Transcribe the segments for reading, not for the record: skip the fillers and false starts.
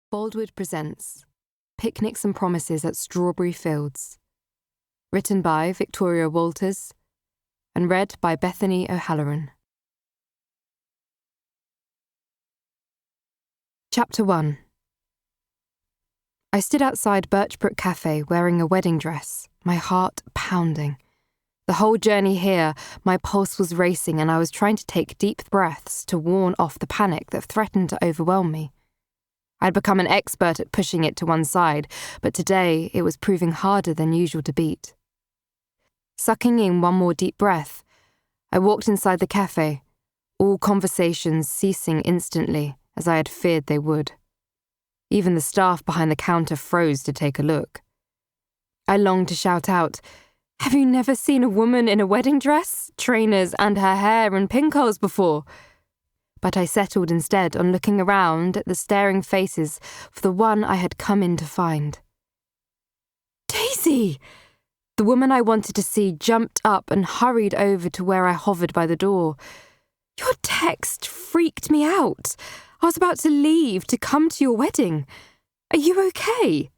Boldwood presents Picnics and Promises at Strawberry Fields. Written by Victoria Walters and read by Bethany O'Halloran. Chapter 1. I stood outside Birch Tree Cafe wearing a wedding dress, my heart pounding. The whole journey here, my pulse was racing and I was trying to take deep breaths to warn off the panic that threatened to overwhelm me. I'd become an expert at pushing it to one side, but today it was proving harder than usual to beat. Sucking in one more deep breath, I walked inside the cafe, all conversations ceasing instantly, as I had feared they would. Even the staff behind the counter froze to take a look. I longed to shout out, "Have you never seen a woman in a wedding dress, trainers and her hair and pinholes before?" But I settled instead on looking around at the staring faces for the one I had come in to find. "Daisy!" The woman I wanted to see jumped up and hurried over to where I hovered by the door. "Your text freaked me out. I was about to leave to come to your wedding. Are you okay?"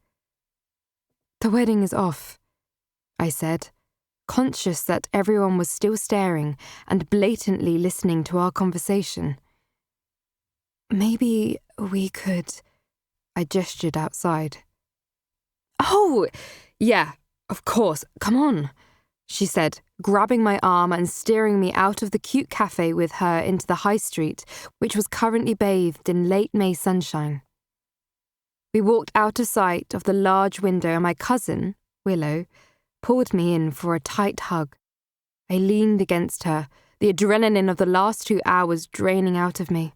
"The wedding is off," I said, conscious that everyone was still staring and blatantly listening to our conversation. "Maybe we could..." I gestured outside. "Oh, yeah, of course, come on," she said, grabbing my arm and steering me out of the cute cafe with her into the high street, which was currently bathed in late May sunshine. We walked out of sight of the large window and my cousin, Willow, pulled me in for a tight hug. I leaned against her, the adrenaline of the last 2 hours draining out of me.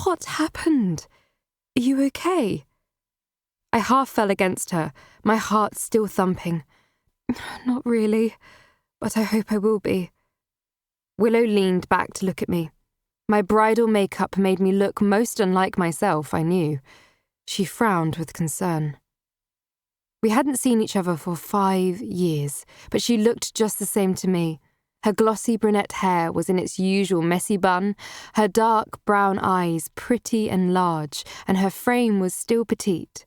"What happened? Are you okay?" I half fell against her, my heart still thumping. "Not really, but I hope I will be." Willow leaned back to look at me. My bridal makeup made me look most unlike myself, I knew. She frowned with concern. We hadn't seen each other for 5 years, but she looked just the same to me. Her glossy brunette hair was in its usual messy bun, her dark brown eyes pretty and large, and her frame was still petite.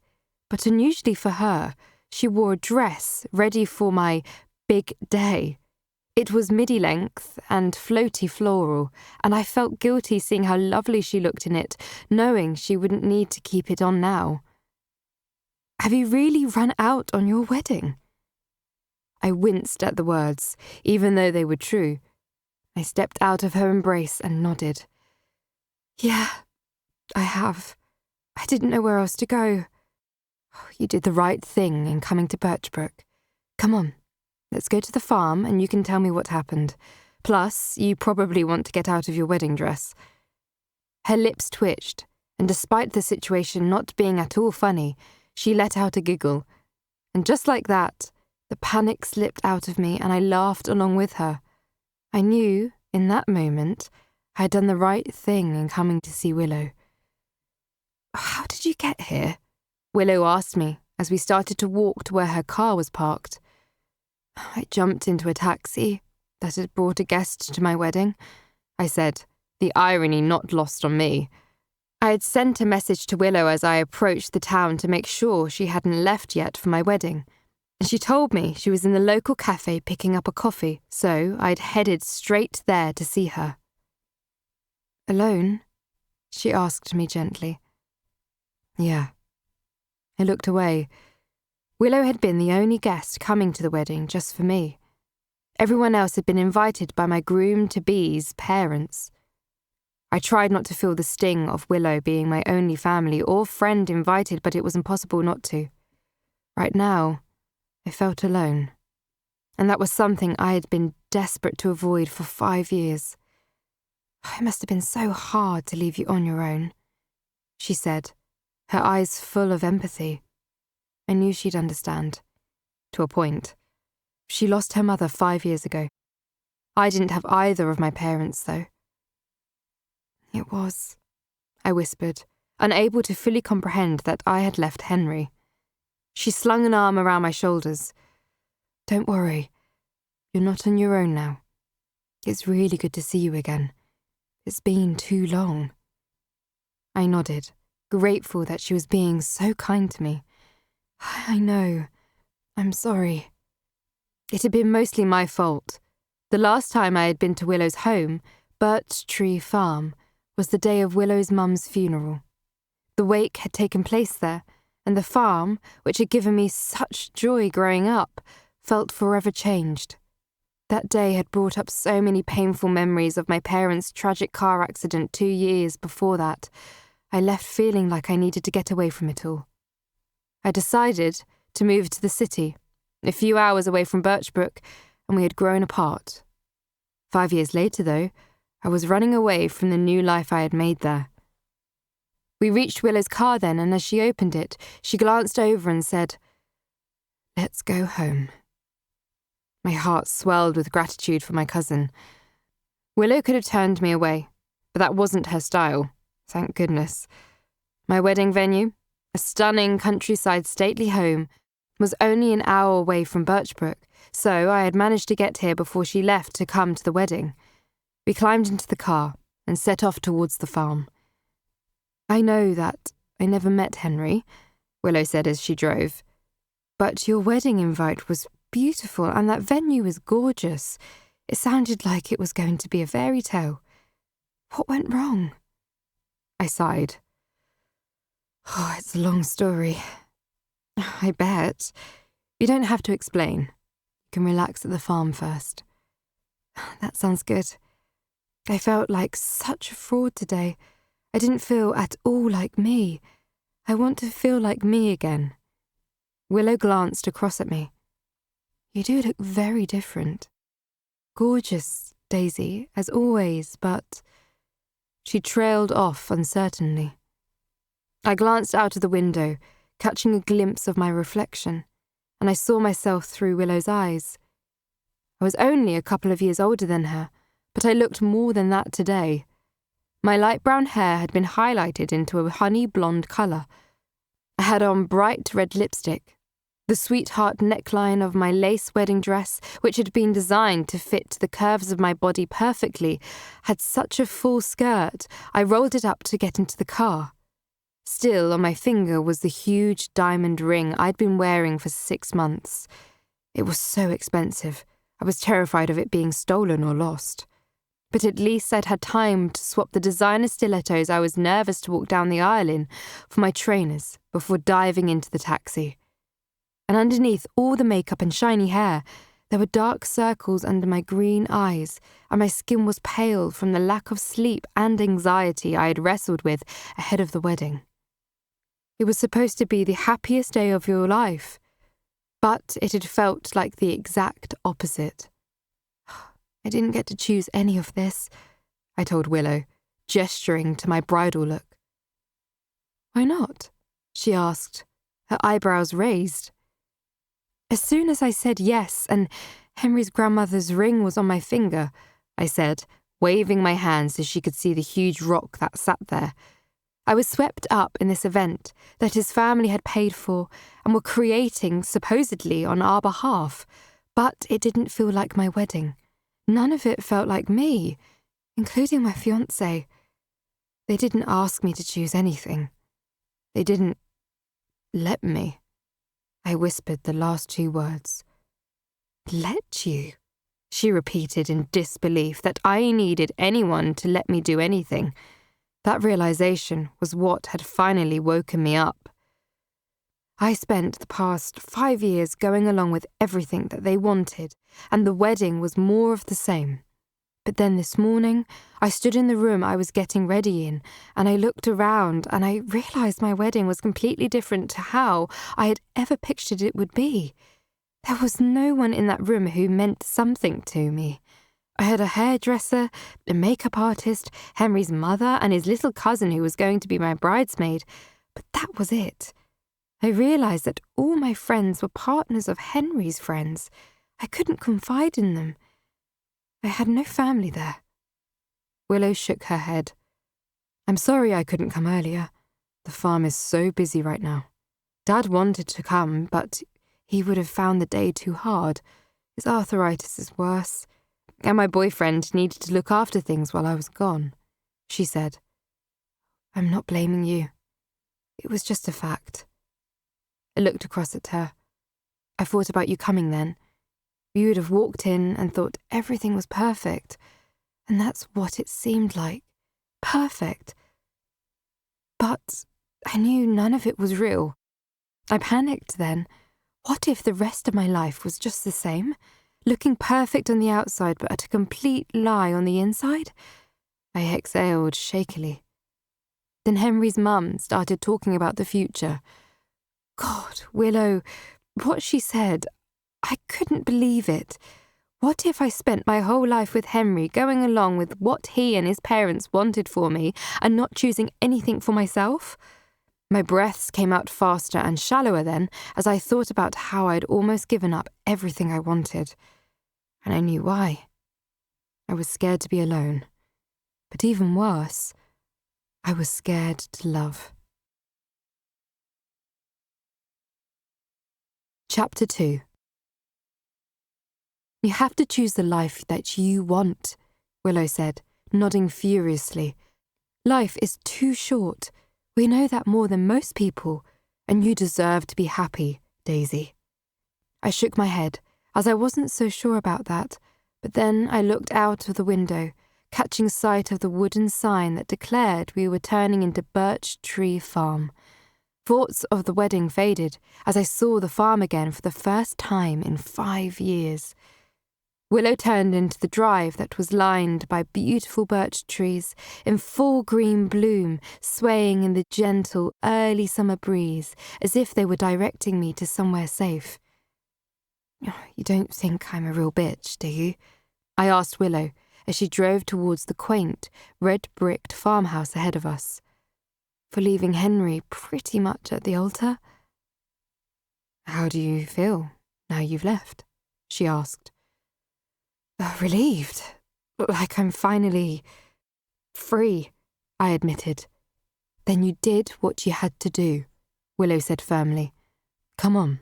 But unusually for her, she wore a dress ready for my big day. It was midi-length and floaty floral, and I felt guilty seeing how lovely she looked in it, knowing she wouldn't need to keep it on now. "Have you really run out on your wedding?" I winced at the words, even though they were true. I stepped out of her embrace and nodded. "Yeah, I have. I didn't know where else to go." "You did the right thing in coming to Birchbrook. Come on, let's go to the farm and you can tell me what happened. Plus, you probably want to get out of your wedding dress." Her lips twitched, and despite the situation not being at all funny, she let out a giggle. And just like that, the panic slipped out of me and I laughed along with her. I knew, in that moment, I had done the right thing in coming to see Willow. "How did you get here?" Willow asked me as we started to walk to where her car was parked. "I jumped into a taxi that had brought a guest to my wedding," I said, the irony not lost on me. I had sent a message to Willow as I approached the town to make sure she hadn't left yet for my wedding. And she told me she was in the local cafe picking up a coffee, so I'd headed straight there to see her. "Alone?" she asked me gently. "Yeah." I looked away. Willow had been the only guest coming to the wedding just for me. Everyone else had been invited by my groom-to-be's parents. I tried not to feel the sting of Willow being my only family or friend invited, but it was impossible not to. Right now, I felt alone. And that was something I had been desperate to avoid for 5 years. "It must have been so hard to leave you on your own," she said, her eyes full of empathy. I knew she'd understand. To a point. She lost her mother 5 years ago. I didn't have either of my parents, though. "It was," I whispered, unable to fully comprehend that I had left Henry. She slung an arm around my shoulders. "Don't worry. You're not on your own now. It's really good to see you again. It's been too long." I nodded, grateful that she was being so kind to me. I know. I'm sorry. It had been mostly my fault. The last time I had been to Willow's home, Birch Tree Farm, was the day of Willow's mum's funeral. The wake had taken place there, and the farm, which had given me such joy growing up, felt forever changed. That day had brought up so many painful memories of my parents' tragic car accident 2 years before that. I left feeling like I needed to get away from it all. I decided to move to the city, a few hours away from Birchbrook, and we had grown apart. 5 years later, though, I was running away from the new life I had made there. We reached Willow's car then, and as she opened it, she glanced over and said, "Let's go home." My heart swelled with gratitude for my cousin. Willow could have turned me away, but that wasn't her style, thank goodness. My wedding venue, a stunning countryside stately home, was only an hour away from Birchbrook, so I had managed to get here before she left to come to the wedding. We climbed into the car and set off towards the farm. "I know that I never met Henry," Willow said as she drove, "but your wedding invite was beautiful and that venue was gorgeous. It sounded like it was going to be a fairy tale. What went wrong?" I sighed. "Oh, it's a long story." "I bet. You don't have to explain. You can relax at the farm first." "That sounds good. I felt like such a fraud today. I didn't feel at all like me. I want to feel like me again." Willow glanced across at me. "You do look very different. Gorgeous, Daisy, as always, but—" She trailed off uncertainly. I glanced out of the window, catching a glimpse of my reflection, and I saw myself through Willow's eyes. I was only a couple of years older than her, but I looked more than that today. My light brown hair had been highlighted into a honey blonde colour. I had on bright red lipstick. The sweetheart neckline of my lace wedding dress, which had been designed to fit the curves of my body perfectly, had such a full skirt, I rolled it up to get into the car. Still on my finger was the huge diamond ring I'd been wearing for 6 months. It was so expensive, I was terrified of it being stolen or lost. But at least I'd had time to swap the designer stilettos I was nervous to walk down the aisle in for my trainers before diving into the taxi. And underneath all the makeup and shiny hair, there were dark circles under my green eyes, and my skin was pale from the lack of sleep and anxiety I had wrestled with ahead of the wedding. It was supposed to be the happiest day of your life, but it had felt like the exact opposite. "I didn't get to choose any of this," I told Willow, gesturing to my bridal look. "Why not?" she asked, her eyebrows raised. "As soon as I said yes and Henry's grandmother's ring was on my finger," I said, waving my hand so she could see the huge rock that sat there, "I was swept up in this event that his family had paid for and were creating supposedly on our behalf, but it didn't feel like my wedding. None of it felt like me, including my fiancé. They didn't ask me to choose anything. They didn't let me." I whispered the last 2 words. "Let you?" she repeated in disbelief that I needed anyone to let me do anything. That realization was what had finally woken me up. I spent the past 5 years going along with everything that they wanted, and the wedding was more of the same. But then this morning, I stood in the room I was getting ready in, and I looked around and I realized my wedding was completely different to how I had ever pictured it would be. There was no one in that room who meant something to me. I had a hairdresser, a makeup artist, Henry's mother, and his little cousin who was going to be my bridesmaid, but that was it. I realized that all my friends were partners of Henry's friends. I couldn't confide in them. I had no family there. Willow shook her head. "I'm sorry I couldn't come earlier. The farm is so busy right now. Dad wanted to come, but he would have found the day too hard. His arthritis is worse, and my boyfriend needed to look after things while I was gone," she said. "I'm not blaming you. It was just a fact. I looked across at her. I thought about you coming then. You would have walked in and thought everything was perfect, and that's what it seemed like. Perfect. But I knew none of it was real. I panicked then. What if the rest of my life was just the same? Looking perfect on the outside, but a complete lie on the inside? I exhaled shakily. Then Henry's mum started talking about the future. God, Willow, what she said, I couldn't believe it. What if I spent my whole life with Henry, going along with what he and his parents wanted for me and not choosing anything for myself? My breaths came out faster and shallower then as I thought about how I'd almost given up everything I wanted. And I knew why. I was scared to be alone. But even worse, I was scared to love. Chapter 2. You have to choose the life that you want, Willow said, nodding furiously. Life is too short. We know that more than most people, and you deserve to be happy, Daisy. I shook my head, as I wasn't so sure about that, but then I looked out of the window, catching sight of the wooden sign that declared we were turning into Birch Tree Farm. Thoughts of the wedding faded as I saw the farm again for the first time in 5 years. Willow turned into the drive that was lined by beautiful birch trees in full green bloom, swaying in the gentle, early summer breeze as if they were directing me to somewhere safe. You don't think I'm a real bitch, do you? I asked Willow as she drove towards the quaint, red-bricked farmhouse ahead of us. For leaving Henry pretty much at the altar? How do you feel now you've left? She asked. Relieved. Like I'm finally free, I admitted. Then you did what you had to do, Willow said firmly. Come on.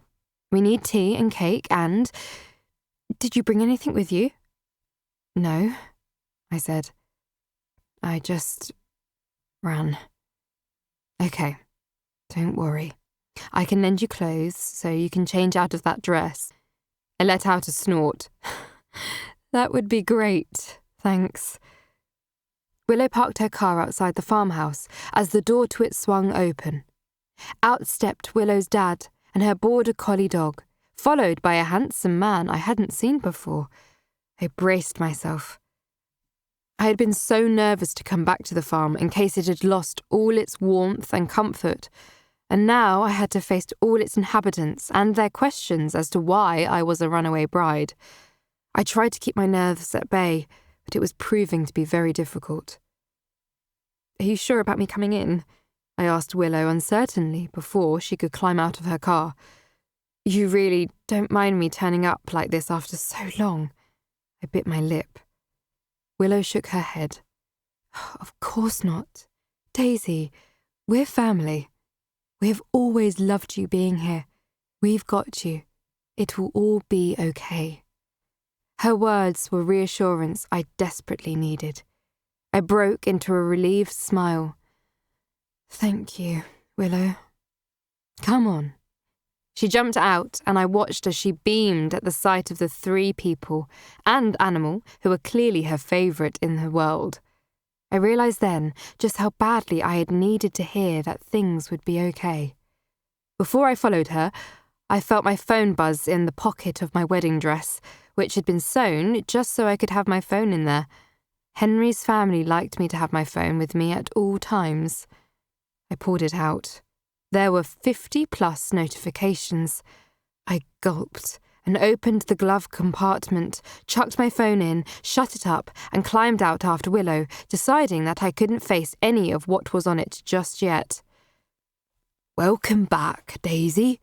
We need tea and cake and... Did you bring anything with you? No, I said. I just ran. Okay, don't worry. I can lend you clothes so you can change out of that dress. I let out a snort. That would be great, thanks. Willow parked her car outside the farmhouse as the door to it swung open. Out stepped Willow's dad and her border collie dog, followed by a handsome man I hadn't seen before. I braced myself. I had been so nervous to come back to the farm in case it had lost all its warmth and comfort, and now I had to face all its inhabitants and their questions as to why I was a runaway bride. I tried to keep my nerves at bay, but it was proving to be very difficult. Are you sure about me coming in? I asked Willow uncertainly before she could climb out of her car. You really don't mind me turning up like this after so long? I bit my lip. Willow shook her head. Of course not. Daisy, we're family. We have always loved you being here. We've got you. It will all be okay. Her words were reassurance I desperately needed. I broke into a relieved smile. Thank you, Willow. Come on. She jumped out, and I watched as she beamed at the sight of the 3 people and animal who were clearly her favourite in the world. I realised then just how badly I had needed to hear that things would be okay. Before I followed her, I felt my phone buzz in the pocket of my wedding dress, which had been sewn just so I could have my phone in there. Henry's family liked me to have my phone with me at all times. I pulled it out. There were 50+ notifications. I gulped and opened the glove compartment, chucked my phone in, shut it up, and climbed out after Willow, deciding that I couldn't face any of what was on it just yet. Welcome back, Daisy,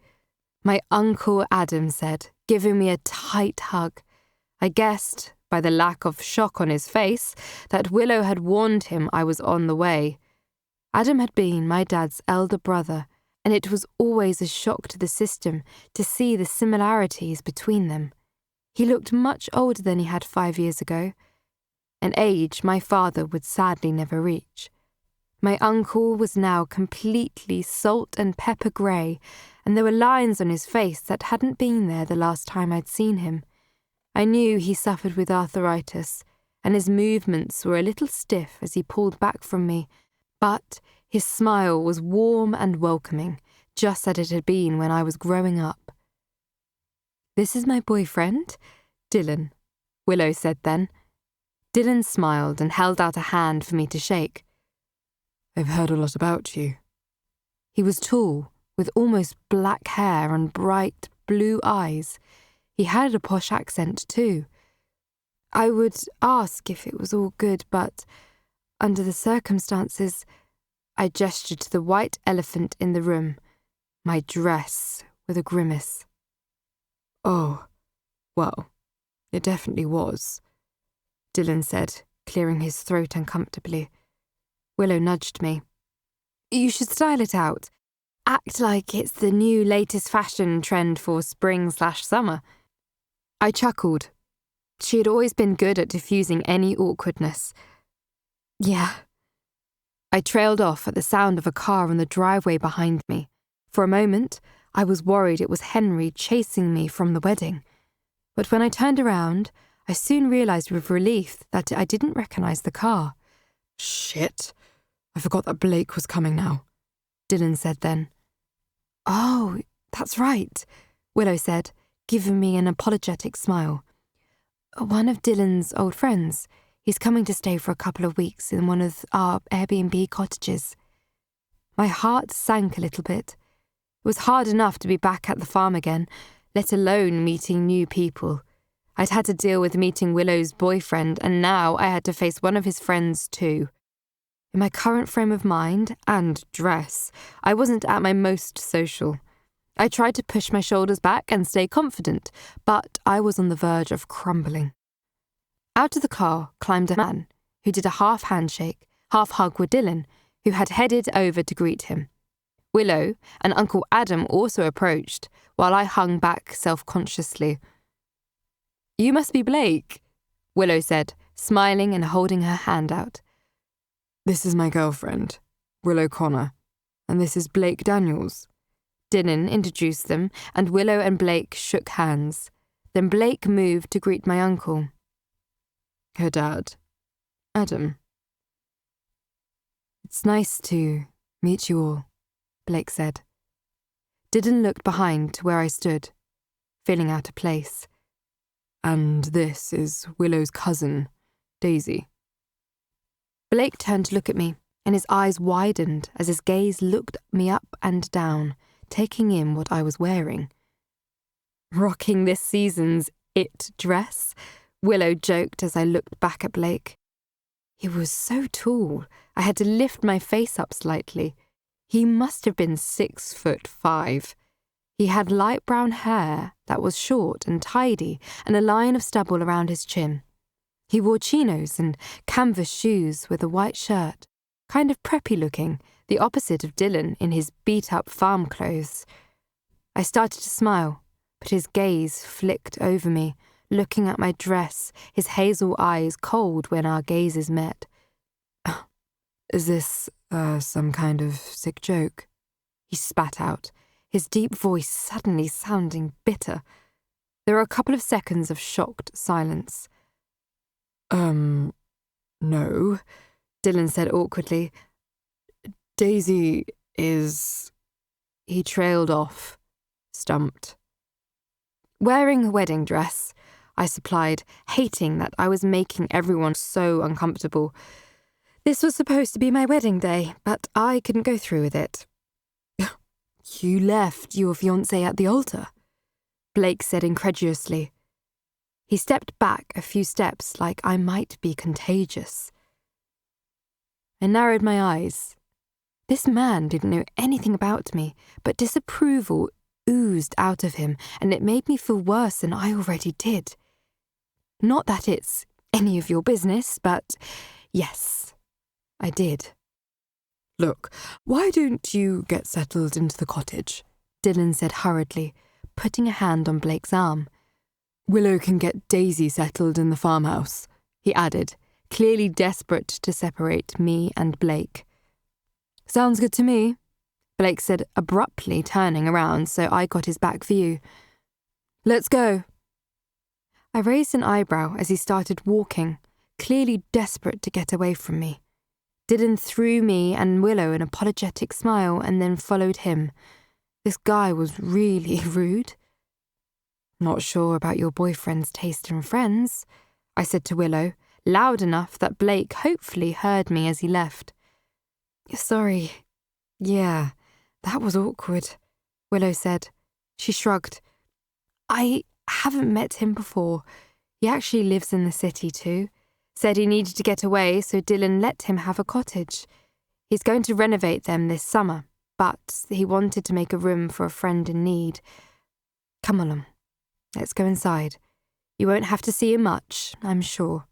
my Uncle Adam said, giving me a tight hug. I guessed, by the lack of shock on his face, that Willow had warned him I was on the way. Adam had been my dad's elder brother, and it was always a shock to the system to see the similarities between them. He looked much older than he had 5 years ago, an age my father would sadly never reach. My uncle was now completely salt and pepper grey, and there were lines on his face that hadn't been there the last time I'd seen him. I knew he suffered with arthritis, and his movements were a little stiff as he pulled back from me, but his smile was warm and welcoming, just as it had been when I was growing up. "This is my boyfriend, Dylan," Willow said then. Dylan smiled and held out a hand for me to shake. "I've heard a lot about you." He was tall, with almost black hair and bright blue eyes. He had a posh accent too. I would ask if it was all good, but under the circumstances, I gestured to the white elephant in the room, my dress, with a grimace. "Oh, well, it definitely was," Dylan said, clearing his throat uncomfortably. Willow nudged me. "You should style it out. Act like it's the new latest fashion trend for spring/summer. I chuckled. She had always been good at diffusing any awkwardness. "Yeah." I trailed off at the sound of a car on the driveway behind me. For a moment, I was worried it was Henry chasing me from the wedding. But when I turned around, I soon realised with relief that I didn't recognise the car. "Shit, I forgot that Blake was coming now," Dylan said then. "Oh, that's right," Willow said, giving me an apologetic smile. "One of Dylan's old friends. He's coming to stay for a couple of weeks in one of our Airbnb cottages." My heart sank a little bit. It was hard enough to be back at the farm again, let alone meeting new people. I'd had to deal with meeting Willow's boyfriend, and now I had to face one of his friends too. In my current frame of mind and dress, I wasn't at my most social. I tried to push my shoulders back and stay confident, but I was on the verge of crumbling. Out of the car climbed a man who did a half handshake, half hug with Dylan, who had headed over to greet him. Willow and Uncle Adam also approached, while I hung back self-consciously. "You must be Blake," Willow said, smiling and holding her hand out. "This is my girlfriend, Willow Connor, and this is Blake Daniels." Dylan introduced them, and Willow and Blake shook hands. Then Blake moved to greet my uncle. "Her dad, Adam." "It's nice to meet you all," Blake said. Dylan looked behind to where I stood, feeling out of place. "And this is Willow's cousin, Daisy." Blake turned to look at me, and his eyes widened as his gaze looked me up and down, taking in what I was wearing. "Rocking this season's it dress," Willow joked as I looked back at Blake. He was so tall, I had to lift my face up slightly. He must have been 6'5". He had light brown hair that was short and tidy, and a line of stubble around his chin. He wore chinos and canvas shoes with a white shirt, kind of preppy looking, the opposite of Dylan in his beat-up farm clothes. I started to smile, but his gaze flicked over me, looking at my dress, his hazel eyes cold when our gazes met. "Is this, some kind of sick joke?" he spat out, his deep voice suddenly sounding bitter. There were a couple of seconds of shocked silence. No," Dylan said awkwardly. "Daisy is..." He trailed off, stumped. "Wearing a wedding dress," I supplied, hating that I was making everyone so uncomfortable. This was supposed to be my wedding day, but I couldn't go through with it. "You left your fiancé at the altar," Blake said incredulously. He stepped back a few steps like I might be contagious. I narrowed my eyes. This man didn't know anything about me, but disapproval oozed out of him, and it made me feel worse than I already did. Not that it's any of your business, but yes, I did. "Look, why don't you get settled into the cottage?" Dylan said hurriedly, putting a hand on Blake's arm. "Willow can get Daisy settled in the farmhouse," he added, clearly desperate to separate me and Blake. Sounds good to me, Blake said, abruptly turning around so I got his back view. Let's go. I raised an eyebrow as he started walking, clearly desperate to get away from me. Dylan threw me and Willow an apologetic smile and then followed him. This guy was really rude. Not sure about your boyfriend's taste in friends, I said to Willow, loud enough that Blake hopefully heard me as he left. Sorry. Yeah, that was awkward, Willow said. She shrugged. I haven't met him before. He actually lives in the city too. Said he needed to get away, so Dylan let him have a cottage. He's going to renovate them this summer, but he wanted to make a room for a friend in need. Come along. Let's go inside. You won't have to see him much, I'm sure.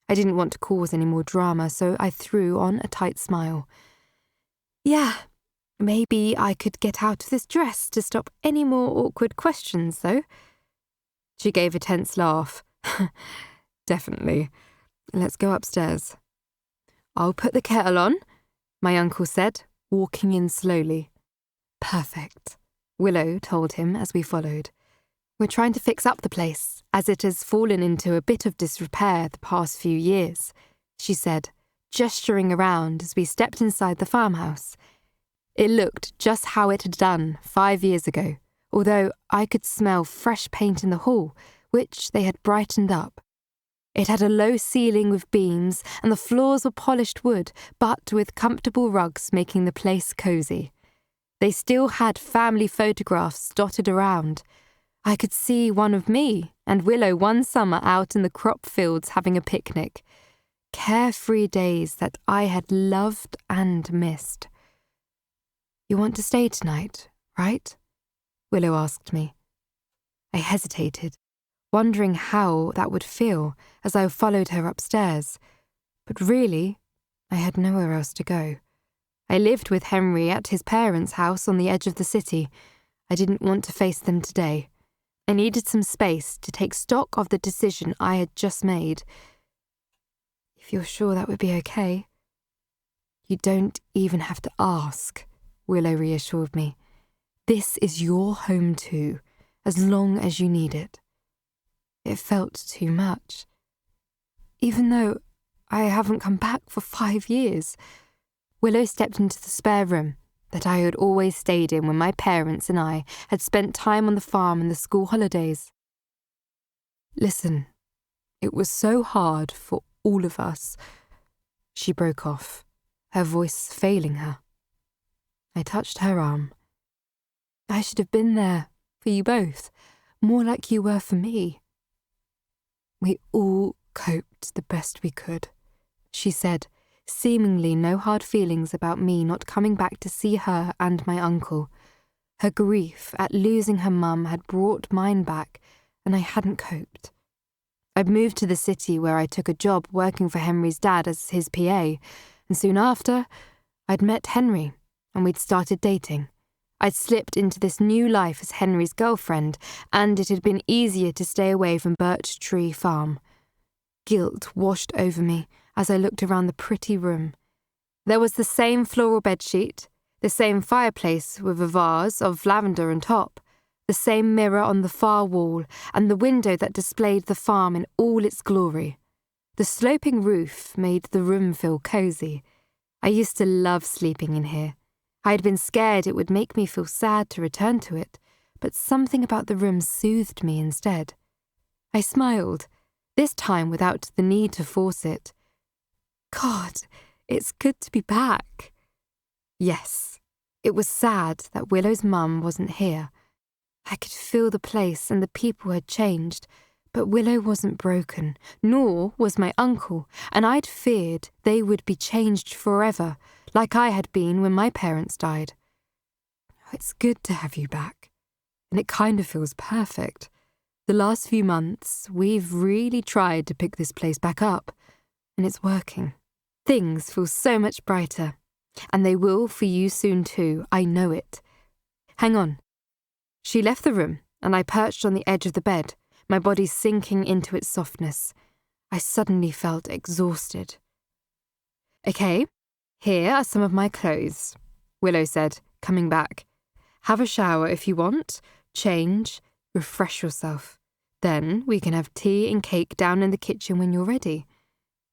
I didn't want to cause any more drama, so I threw on a tight smile. Yeah, maybe I could get out of this dress to stop any more awkward questions, though. She gave a tense laugh. Definitely. Let's go upstairs. I'll put the kettle on, my uncle said, walking in slowly. Perfect, Willow told him as we followed. We're trying to fix up the place, as it has fallen into a bit of disrepair the past few years, she said, gesturing around as we stepped inside the farmhouse. It looked just how it had done 5 years ago, although I could smell fresh paint in the hall, which they had brightened up. It had a low ceiling with beams, and the floors were polished wood, but with comfortable rugs making the place cosy. They still had family photographs dotted around. I could see one of me and Willow one summer out in the crop fields having a picnic. Carefree days that I had loved and missed. You want to stay tonight, right? Willow asked me. I hesitated, wondering how that would feel as I followed her upstairs. But really, I had nowhere else to go. I lived with Henry at his parents' house on the edge of the city. I didn't want to face them today. I needed some space to take stock of the decision I had just made. If you're sure that would be okay. You don't even have to ask, Willow reassured me. This is your home too, as long as you need it. It felt too much. Even though I haven't come back for 5 years. Willow stepped into the spare room that I had always stayed in when my parents and I had spent time on the farm in the school holidays. Listen, it was so hard for all of us. She broke off, her voice failing her. I touched her arm. I should have been there for you both, more like you were for me. We all coped the best we could, she said, seemingly no hard feelings about me not coming back to see her and my uncle. Her grief at losing her mum had brought mine back, and I hadn't coped. I'd moved to the city where I took a job working for Henry's dad as his PA, and soon after, I'd met Henry, and we'd started dating. I'd slipped into this new life as Henry's girlfriend, and it had been easier to stay away from Birch Tree Farm. Guilt washed over me as I looked around the pretty room. There was the same floral bedsheet, the same fireplace with a vase of lavender on top, the same mirror on the far wall, and the window that displayed the farm in all its glory. The sloping roof made the room feel cosy. I used to love sleeping in here. I had been scared it would make me feel sad to return to it, but something about the room soothed me instead. I smiled, this time without the need to force it. God, it's good to be back. Yes, it was sad that Willow's mum wasn't here. I could feel the place and the people had changed, but Willow wasn't broken, nor was my uncle, and I'd feared they would be changed forever, like I had been when my parents died. It's good to have you back, and it kind of feels perfect. The last few months, we've really tried to pick this place back up, and it's working. Things feel so much brighter, and they will for you soon too, I know it. Hang on. She left the room, and I perched on the edge of the bed, my body sinking into its softness. I suddenly felt exhausted. Okay, Here are some of my clothes, Willow said, coming back. Have a shower if you want, change, refresh yourself. Then we can have tea and cake down in the kitchen when you're ready.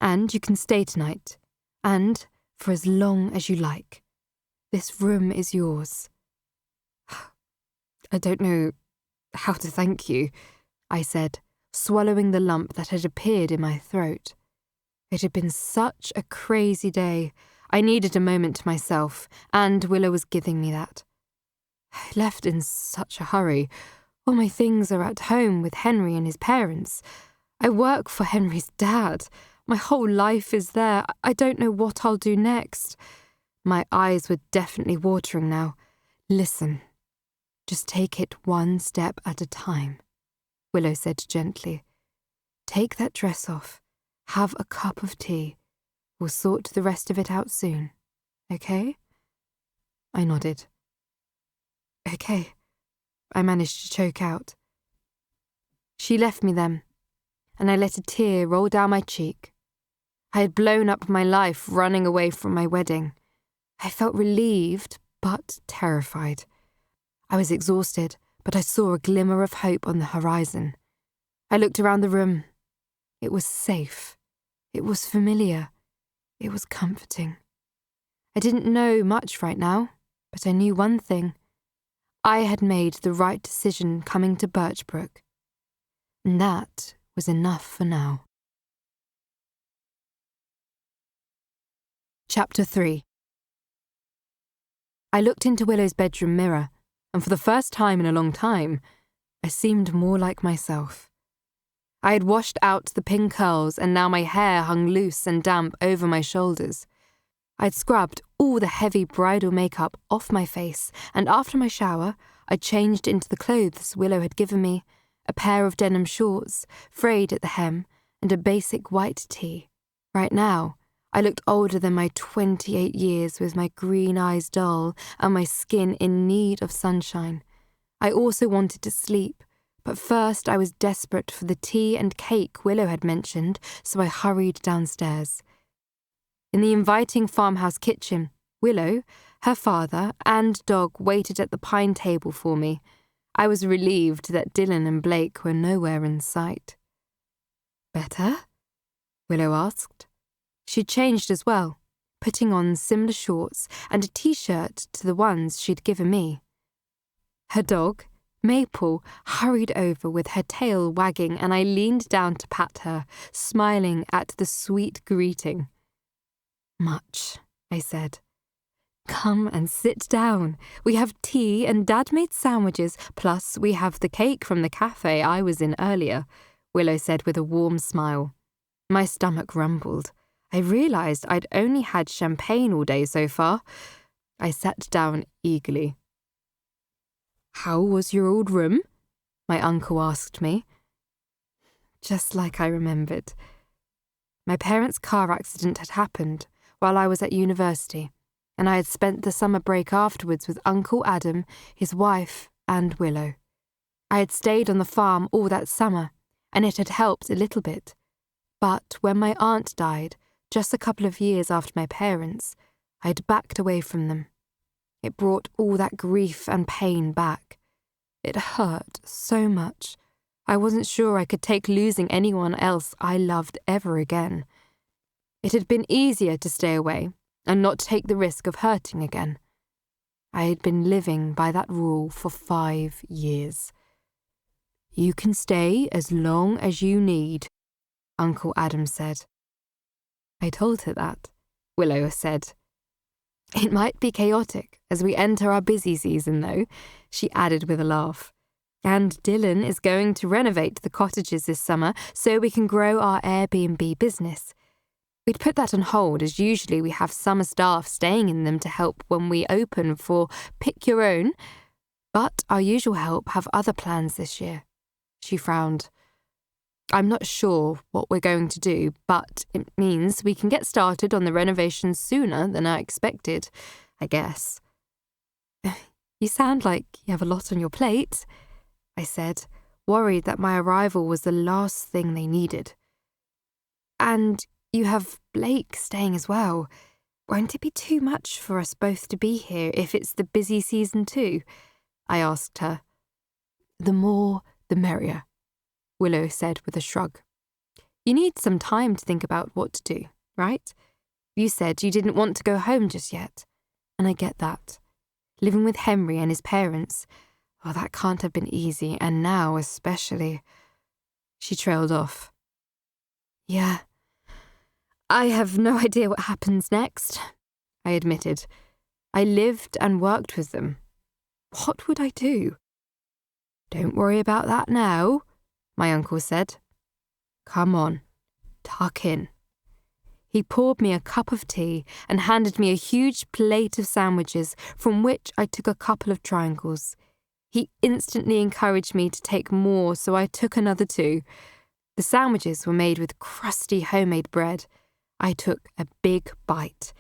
And you can stay tonight. And for as long as you like. This room is yours. I don't know how to thank you, I said, swallowing the lump that had appeared in my throat. It had been such a crazy day. I needed a moment to myself, and Willow was giving me that. I left in such a hurry. All my things are at home with Henry and his parents. I work for Henry's dad. My whole life is there. I don't know what I'll do next. My eyes were definitely watering now. Listen, just take it one step at a time, Willow said gently. Take that dress off. Have a cup of tea. We'll sort the rest of it out soon. Okay? I nodded. Okay, I managed to choke out. She left me then, and I let a tear roll down my cheek. I had blown up my life running away from my wedding. I felt relieved, but terrified. I was exhausted, but I saw a glimmer of hope on the horizon. I looked around the room. It was safe. It was familiar. It was comforting. I didn't know much right now, but I knew one thing. I had made the right decision coming to Birchbrook. And that was enough for now. Chapter 3. I looked into Willow's bedroom mirror, and for the first time in a long time, I seemed more like myself. I had washed out the pin curls, and now my hair hung loose and damp over my shoulders. I'd scrubbed all the heavy bridal makeup off my face, and after my shower, I changed into the clothes Willow had given me, a pair of denim shorts, frayed at the hem, and a basic white tee. Right now, I looked older than my 28 years with my green eyes dull and my skin in need of sunshine. I also wanted to sleep, but first I was desperate for the tea and cake Willow had mentioned, so I hurried downstairs. In the inviting farmhouse kitchen, Willow, her father, and dog waited at the pine table for me. I was relieved that Dylan and Blake were nowhere in sight. "Better?" Willow asked. She'd changed as well, putting on similar shorts and a t-shirt to the ones she'd given me. Her dog, Maple, hurried over with her tail wagging, and I leaned down to pat her, smiling at the sweet greeting. "Much," I said. "Come and sit down. We have tea and Dad made sandwiches, plus we have the cake from the cafe I was in earlier," Willow said with a warm smile. My stomach rumbled. I realised I'd only had champagne all day so far. I sat down eagerly. "How was your old room?" my uncle asked me. Just like I remembered. My parents' car accident had happened while I was at university, and I had spent the summer break afterwards with Uncle Adam, his wife, and Willow. I had stayed on the farm all that summer, and it had helped a little bit. But when my aunt died, just a couple of years after my parents, I had backed away from them. It brought all that grief and pain back. It hurt so much. I wasn't sure I could take losing anyone else I loved ever again. It had been easier to stay away and not take the risk of hurting again. I had been living by that rule for 5 years. "You can stay as long as you need," Uncle Adam said. I told her that, Willow said. "It might be chaotic as we enter our busy season, though," she added with a laugh. "And Dylan is going to renovate the cottages this summer so we can grow our Airbnb business. We'd put that on hold as usually we have summer staff staying in them to help when we open for pick your own, but our usual help have other plans this year." She frowned. "I'm not sure what we're going to do, but it means we can get started on the renovations sooner than I expected, I guess." "You sound like you have a lot on your plate," I said, worried that my arrival was the last thing they needed. "And you have Blake staying as well. Won't it be too much for us both to be here if it's the busy season too? I asked her. The more, the merrier, Willow said with a shrug. You need some time to think about what to do, right? You said you didn't want to go home just yet, and I get that. Living with Henry and his parents, that can't have been easy, and now especially. She trailed off. Yeah, I have no idea what happens next, I admitted. I lived and worked with them. What would I do? Don't worry about that now, my uncle said. Come on, tuck in. He poured me a cup of tea and handed me a huge plate of sandwiches from which I took a couple of triangles. He instantly encouraged me to take more, so I took another 2. The sandwiches were made with crusty homemade bread. I took a big bite.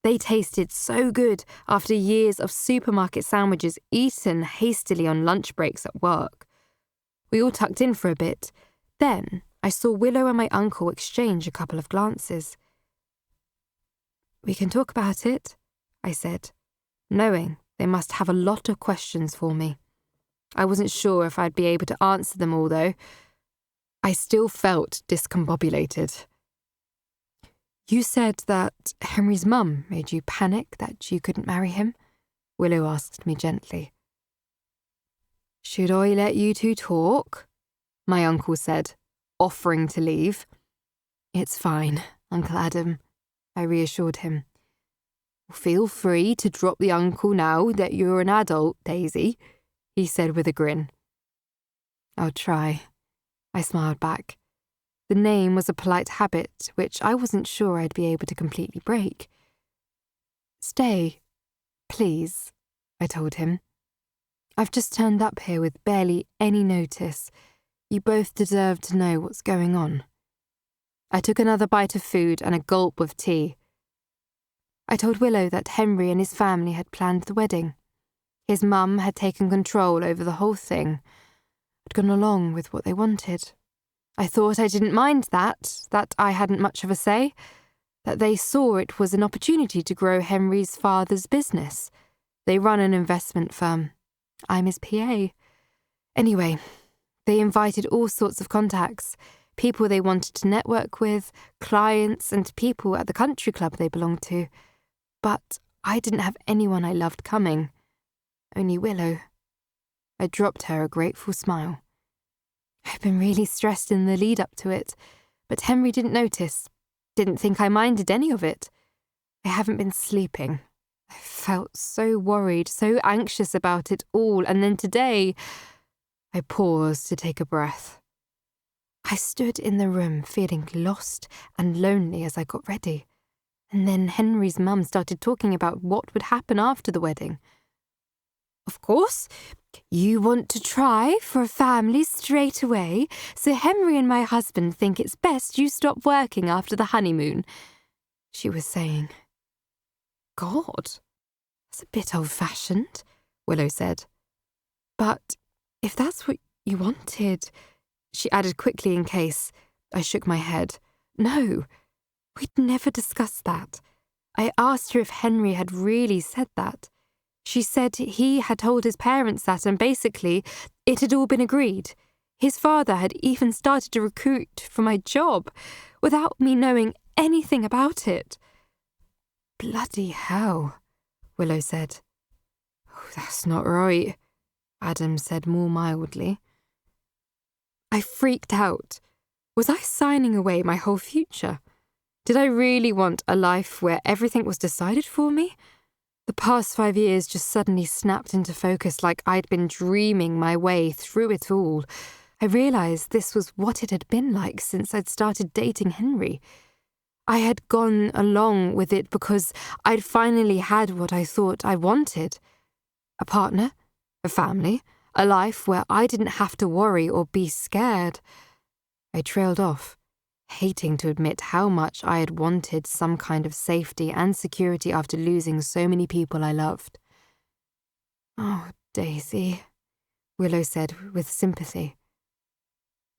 They tasted so good after years of supermarket sandwiches eaten hastily on lunch breaks at work. We all tucked in for a bit. Then I saw Willow and my uncle exchange a couple of glances. We can talk about it, I said, knowing they must have a lot of questions for me. I wasn't sure if I'd be able to answer them all, though. I still felt discombobulated. You said that Henry's mum made you panic that you couldn't marry him? Willow asked me gently. Should I let you two talk? My uncle said, offering to leave. It's fine, Uncle Adam, I reassured him. Feel free to drop the uncle now that you're an adult, Daisy, he said with a grin. I'll try, I smiled back. The name was a polite habit which I wasn't sure I'd be able to completely break. Stay, please, I told him. I've just turned up here with barely any notice. You both deserve to know what's going on. I took another bite of food and a gulp of tea. I told Willow that Henry and his family had planned the wedding. His mum had taken control over the whole thing. I'd gone along with what they wanted. I thought I didn't mind that I hadn't much of a say, that they saw it was an opportunity to grow Henry's father's business. They run an investment firm. I'm his PA. Anyway, they invited all sorts of contacts, people they wanted to network with, clients and people at the country club they belonged to. But I didn't have anyone I loved coming. Only Willow. I dropped her a grateful smile. I've been really stressed in the lead up to it, but Henry didn't notice, didn't think I minded any of it. I haven't been sleeping. I felt so worried, so anxious about it all, and then today, I paused to take a breath. I stood in the room feeling lost and lonely as I got ready, and then Henry's mum started talking about what would happen after the wedding. Of course, you want to try for a family straight away, so Henry and my husband think it's best you stop working after the honeymoon, she was saying. God, that's a bit old-fashioned, Willow said. But if that's what you wanted, she added quickly in case I shook my head. No, we'd never discussed that. I asked her if Henry had really said that. She said he had told his parents that and basically it had all been agreed. His father had even started to recruit for my job without me knowing anything about it. Bloody hell, Willow said. Oh, that's not right, Adam said more mildly. I freaked out. Was I signing away my whole future? Did I really want a life where everything was decided for me? The past 5 years just suddenly snapped into focus like I'd been dreaming my way through it all. I realised this was what it had been like since I'd started dating Henry. I had gone along with it because I'd finally had what I thought I wanted. A partner, a family, a life where I didn't have to worry or be scared. I trailed off, hating to admit how much I had wanted some kind of safety and security after losing so many people I loved. Oh, Daisy, Willow said with sympathy.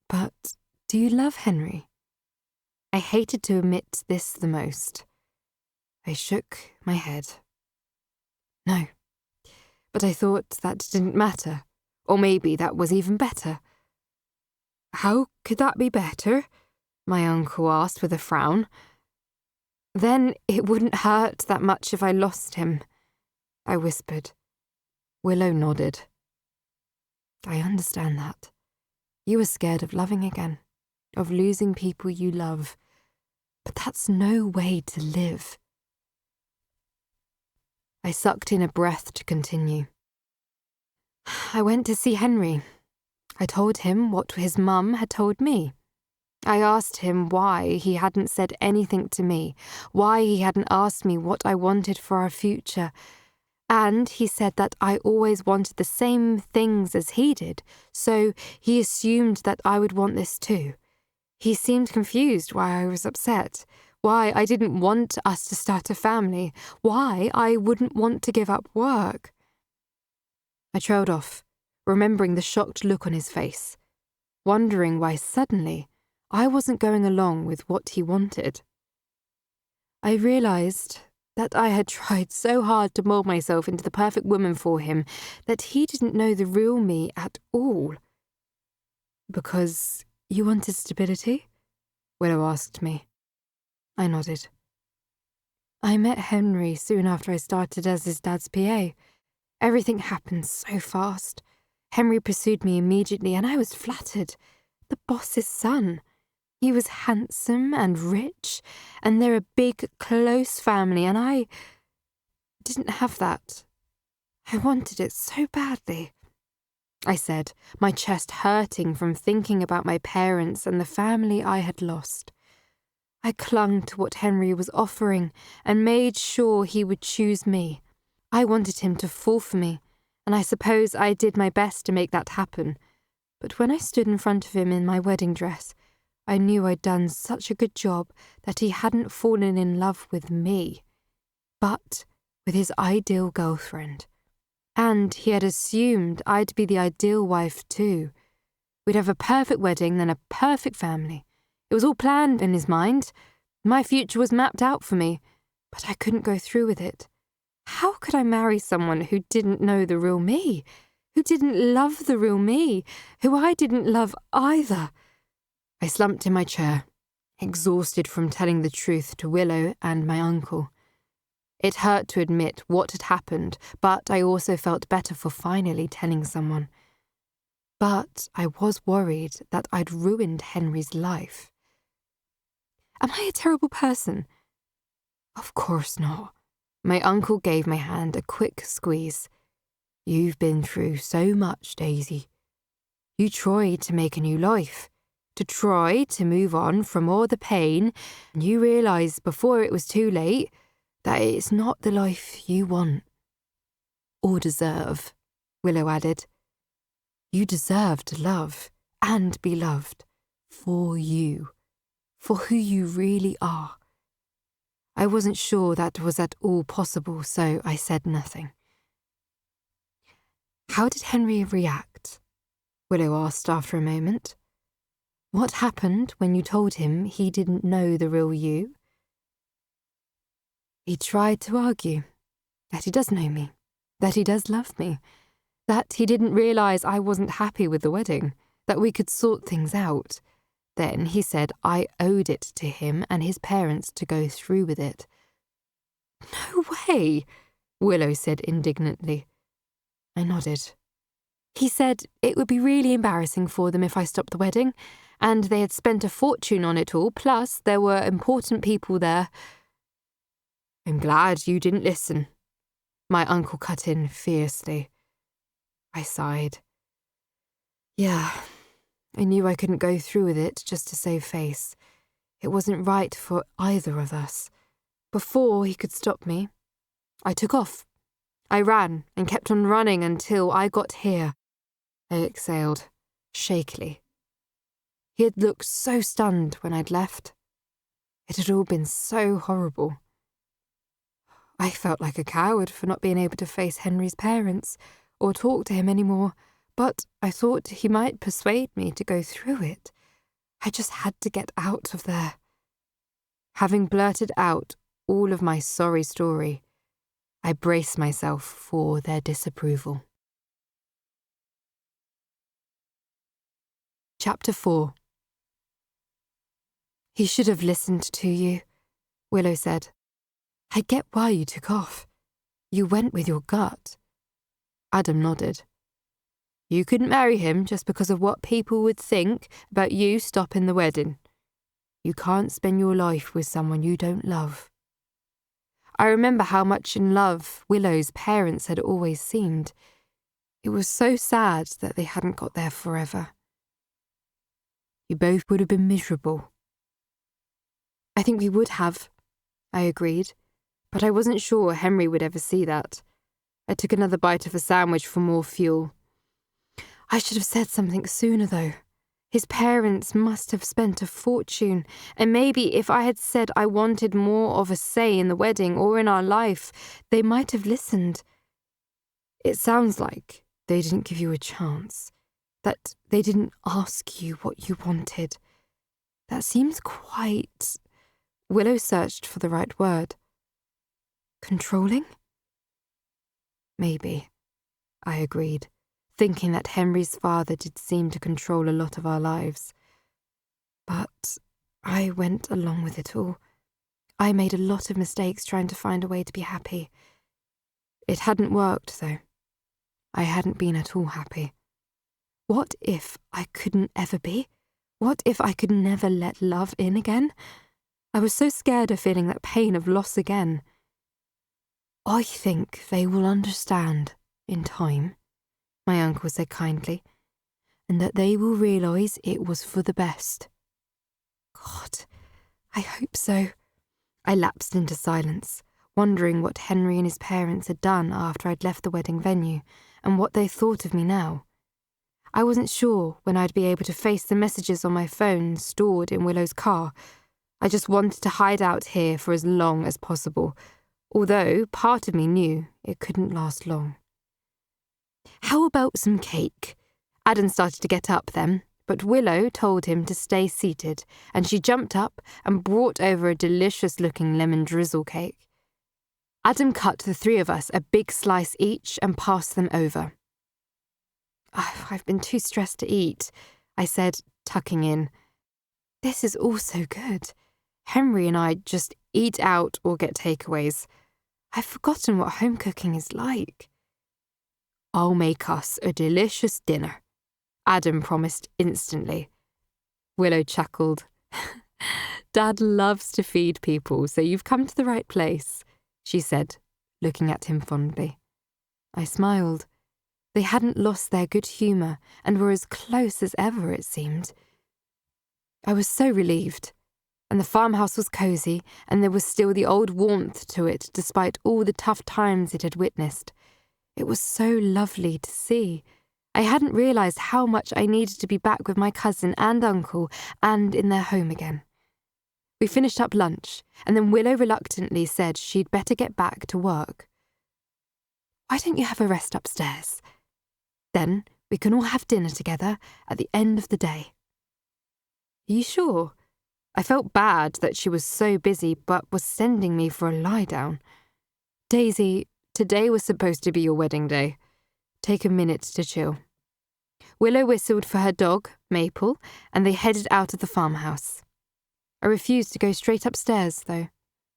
But do you love Henry? I hated to admit this the most. I shook my head. No. But I thought that didn't matter. Or maybe that was even better. How could that be better? My uncle asked with a frown. Then it wouldn't hurt that much if I lost him, I whispered. Willow nodded. I understand that. You were scared of loving again, of losing people you love. But that's no way to live. I sucked in a breath to continue. I went to see Henry. I told him what his mum had told me. I asked him why he hadn't said anything to me, why he hadn't asked me what I wanted for our future. And he said that I always wanted the same things as he did, so he assumed that I would want this too. He seemed confused why I was upset, why I didn't want us to start a family, why I wouldn't want to give up work. I trailed off, remembering the shocked look on his face, wondering why suddenly I wasn't going along with what he wanted. I realised that I had tried so hard to mould myself into the perfect woman for him that he didn't know the real me at all. Because you wanted stability? Willow asked me. I nodded. I met Henry soon after I started as his dad's PA. Everything happened so fast. Henry pursued me immediately and I was flattered. The boss's son. He was handsome and rich, and they're a big, close family, and I didn't have that. I wanted it so badly. I said, my chest hurting from thinking about my parents and the family I had lost. I clung to what Henry was offering and made sure he would choose me. I wanted him to fall for me, and I suppose I did my best to make that happen. But when I stood in front of him in my wedding dress, I knew I'd done such a good job that he hadn't fallen in love with me, but with his ideal girlfriend. And he had assumed I'd be the ideal wife too. We'd have a perfect wedding, then a perfect family. It was all planned in his mind. My future was mapped out for me, but I couldn't go through with it. How could I marry someone who didn't know the real me, who didn't love the real me, who I didn't love either? I slumped in my chair, exhausted from telling the truth to Willow and my uncle. It hurt to admit what had happened, but I also felt better for finally telling someone. But I was worried that I'd ruined Henry's life. Am I a terrible person? Of course not. My uncle gave my hand a quick squeeze. You've been through so much, Daisy. You tried to make a new life, to try to move on from all the pain, and you realised before it was too late that it's not the life you want. Or deserve, Willow added. You deserve to love and be loved for you, for who you really are. I wasn't sure that was at all possible, so I said nothing. How did Henry react? Willow asked after a moment. What happened when you told him he didn't know the real you? He tried to argue that he does know me, that he does love me, that he didn't realise I wasn't happy with the wedding, that we could sort things out. Then he said I owed it to him and his parents to go through with it. No way, Willow said indignantly. I nodded. He said it would be really embarrassing for them if I stopped the wedding, and they had spent a fortune on it all, plus there were important people there. I'm glad you didn't listen, my uncle cut in fiercely. I sighed. Yeah, I knew I couldn't go through with it just to save face. It wasn't right for either of us. Before he could stop me, I took off. I ran and kept on running until I got here. I exhaled, shakily. He had looked so stunned when I'd left. It had all been so horrible. I felt like a coward for not being able to face Henry's parents or talk to him anymore, but I thought he might persuade me to go through it. I just had to get out of there. Having blurted out all of my sorry story, I braced myself for their disapproval. Chapter 4. He should have listened to you, Willow said. I get why you took off. You went with your gut. Adam nodded. You couldn't marry him just because of what people would think about you stopping the wedding. You can't spend your life with someone you don't love. I remember how much in love Willow's parents had always seemed. It was so sad that they hadn't got there forever. You both would have been miserable. I think we would have, I agreed, but I wasn't sure Henry would ever see that. I took another bite of a sandwich for more fuel. I should have said something sooner, though. His parents must have spent a fortune, and maybe if I had said I wanted more of a say in the wedding or in our life, they might have listened. It sounds like they didn't give you a chance, that they didn't ask you what you wanted. That seems quite... Willow searched for the right word. Controlling? Maybe, I agreed, thinking that Henry's father did seem to control a lot of our lives. But I went along with it all. I made a lot of mistakes trying to find a way to be happy. It hadn't worked, though. I hadn't been at all happy. What if I couldn't ever be? What if I could never let love in again? I was so scared of feeling that pain of loss again. I think they will understand in time, my uncle said kindly, and that they will realise it was for the best. God, I hope so. I lapsed into silence, wondering what Henry and his parents had done after I'd left the wedding venue and what they thought of me now. I wasn't sure when I'd be able to face the messages on my phone stored in Willow's car. I just wanted to hide out here for as long as possible, although part of me knew it couldn't last long. How about some cake? Adam started to get up then, but Willow told him to stay seated, and she jumped up and brought over a delicious-looking lemon drizzle cake. Adam cut the three of us a big slice each and passed them over. I've been too stressed to eat, I said, tucking in. This is all so good. Henry and I just eat out or get takeaways. I've forgotten what home cooking is like. I'll make us a delicious dinner, Adam promised instantly. Willow chuckled. Dad loves to feed people, so you've come to the right place, she said, looking at him fondly. I smiled. They hadn't lost their good humour and were as close as ever, it seemed. I was so relieved. And the farmhouse was cosy, and there was still the old warmth to it despite all the tough times it had witnessed. It was so lovely to see. I hadn't realised how much I needed to be back with my cousin and uncle and in their home again. We finished up lunch, and then Willow reluctantly said she'd better get back to work. Why don't you have a rest upstairs? Then we can all have dinner together at the end of the day. Are you sure? I felt bad that she was so busy but was sending me for a lie-down. Daisy, today was supposed to be your wedding day. Take a minute to chill. Willow whistled for her dog, Maple, and they headed out of the farmhouse. I refused to go straight upstairs, though,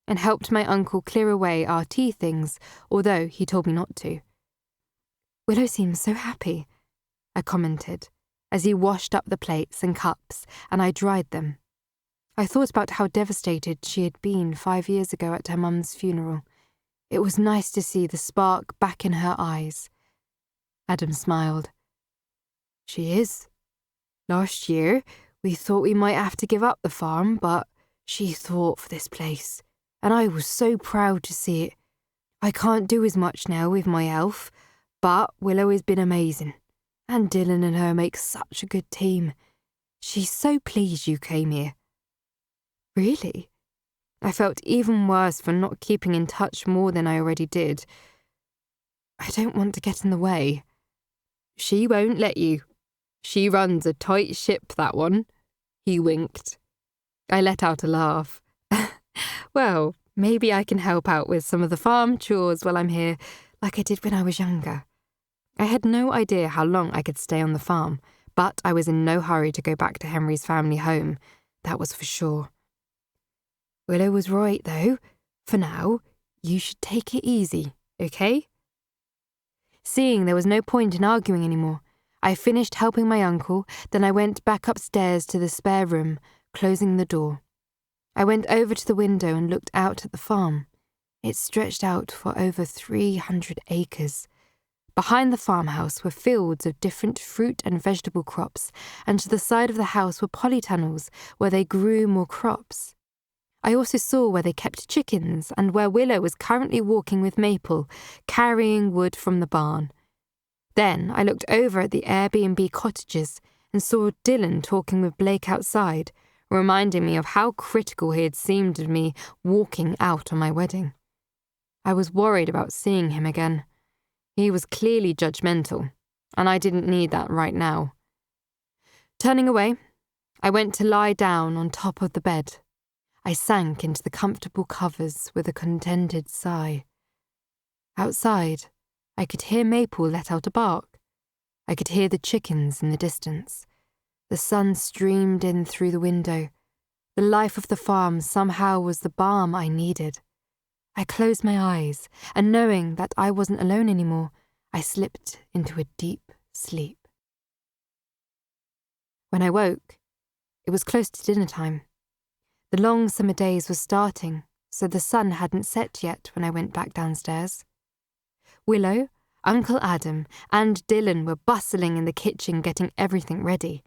and helped my uncle clear away our tea things, although he told me not to. Willow seems so happy, I commented, as he washed up the plates and cups, and I dried them. I thought about how devastated she had been 5 years ago at her mum's funeral. It was nice to see the spark back in her eyes. Adam smiled. She is. Last year, we thought we might have to give up the farm, but she fought for this place, and I was so proud to see it. I can't do as much now with my health, but Willow has been amazing, and Dylan and her make such a good team. She's so pleased you came here. Really? I felt even worse for not keeping in touch more than I already did. I don't want to get in the way. She won't let you. She runs a tight ship, that one. He winked. I let out a laugh. Well, Maybe I can help out with some of the farm chores while I'm here, like I did when I was younger. I had no idea how long I could stay on the farm, but I was in no hurry to go back to Henry's family home, that was for sure. Willow was right, though. For now, you should take it easy, okay? Seeing there was no point in arguing anymore, I finished helping my uncle, then I went back upstairs to the spare room, closing the door. I went over to the window and looked out at the farm. It stretched out for over 300 acres. Behind the farmhouse were fields of different fruit and vegetable crops, and to the side of the house were polytunnels where they grew more crops. I also saw where they kept chickens and where Willow was currently walking with Maple, carrying wood from the barn. Then I looked over at the Airbnb cottages and saw Dylan talking with Blake outside, reminding me of how critical he had seemed of me walking out on my wedding. I was worried about seeing him again. He was clearly judgmental, and I didn't need that right now. Turning away, I went to lie down on top of the bed. I sank into the comfortable covers with a contented sigh. Outside, I could hear Maple let out a bark. I could hear the chickens in the distance. The sun streamed in through the window. The life of the farm somehow was the balm I needed. I closed my eyes, and knowing that I wasn't alone anymore, I slipped into a deep sleep. When I woke, it was close to dinner time. The long summer days were starting, so the sun hadn't set yet when I went back downstairs. Willow, Uncle Adam, and Dylan were bustling in the kitchen getting everything ready.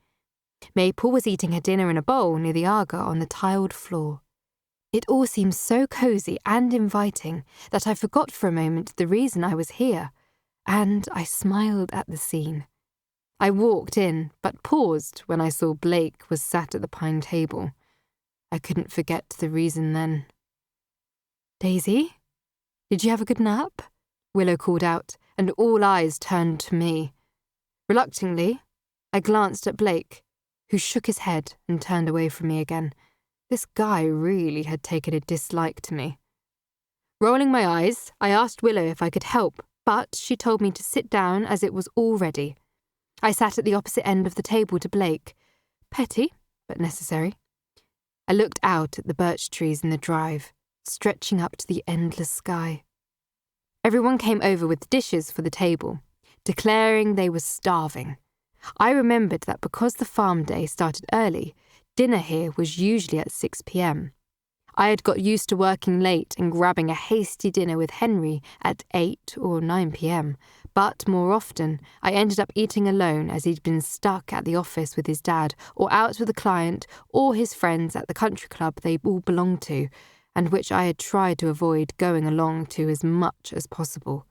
Maple was eating her dinner in a bowl near the Aga on the tiled floor. It all seemed so cosy and inviting that I forgot for a moment the reason I was here, and I smiled at the scene. I walked in, but paused when I saw Blake was sat at the pine table. I couldn't forget the reason then. "Daisy, did you have a good nap?" Willow called out, and all eyes turned to me. Reluctantly, I glanced at Blake, who shook his head and turned away from me again. This guy really had taken a dislike to me. Rolling my eyes, I asked Willow if I could help, but she told me to sit down as it was all ready. I sat at the opposite end of the table to Blake. Petty, but necessary. I looked out at the birch trees in the drive, stretching up to the endless sky. Everyone came over with dishes for the table, declaring they were starving. I remembered that because the farm day started early, dinner here was usually at 6 p.m. I had got used to working late and grabbing a hasty dinner with Henry at 8 or 9 p.m, but more often I ended up eating alone as he'd been stuck at the office with his dad or out with a client or his friends at the country club they all belonged to, and which I had tried to avoid going along to as much as possible.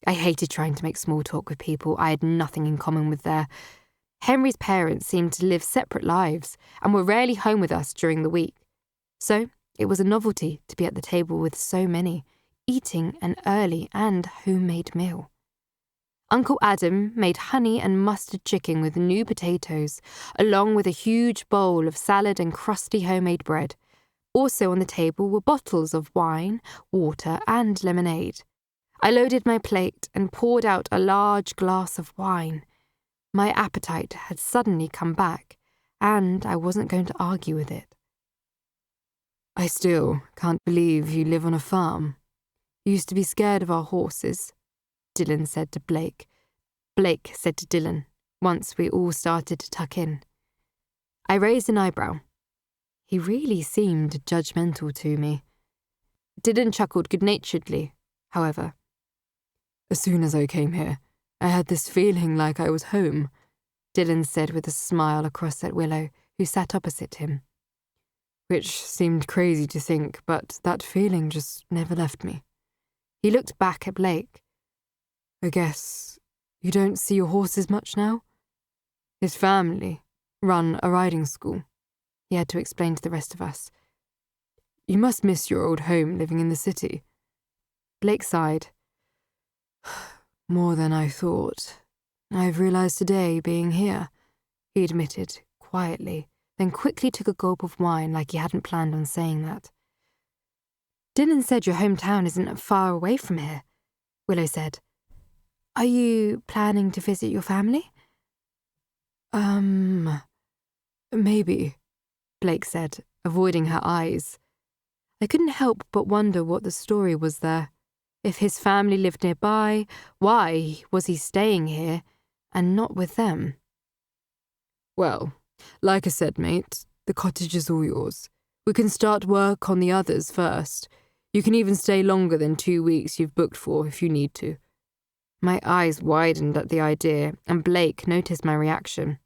I hated trying to make small talk with people I had nothing in common with there. Henry's parents seemed to live separate lives and were rarely home with us during the week. So it was a novelty to be at the table with so many, eating an early and homemade meal. Uncle Adam made honey and mustard chicken with new potatoes, along with a huge bowl of salad and crusty homemade bread. Also on the table were bottles of wine, water, and lemonade. I loaded my plate and poured out a large glass of wine. My appetite had suddenly come back, and I wasn't going to argue with it. "I still can't believe you live on a farm. You used to be scared of our horses," Dylan said to Blake. Blake said to Dylan, once we all started to tuck in. I raised an eyebrow. He really seemed judgmental to me. Dylan chuckled good-naturedly, however. "As soon as I came here, I had this feeling like I was home," Dylan said with a smile across at Willow, who sat opposite him. "Which seemed crazy to think, but that feeling just never left me." He looked back at Blake. "I guess you don't see your horses much now?" His family run a riding school, he had to explain to the rest of us. "You must miss your old home living in the city." Blake sighed. "More than I thought. I've realized today being here," he admitted, quietly, then quickly took a gulp of wine like he hadn't planned on saying that. Dylan said your hometown isn't far away from here, Willow said. Are you planning to visit your family? Maybe, Blake said, avoiding her eyes. I couldn't help but wonder what the story was there. If his family lived nearby, why was he staying here and not with them? Well, like I said, mate, the cottage is all yours. We can start work on the others first. You can even stay longer than 2 weeks you've booked for if you need to. My eyes widened at the idea, and Blake noticed my reaction.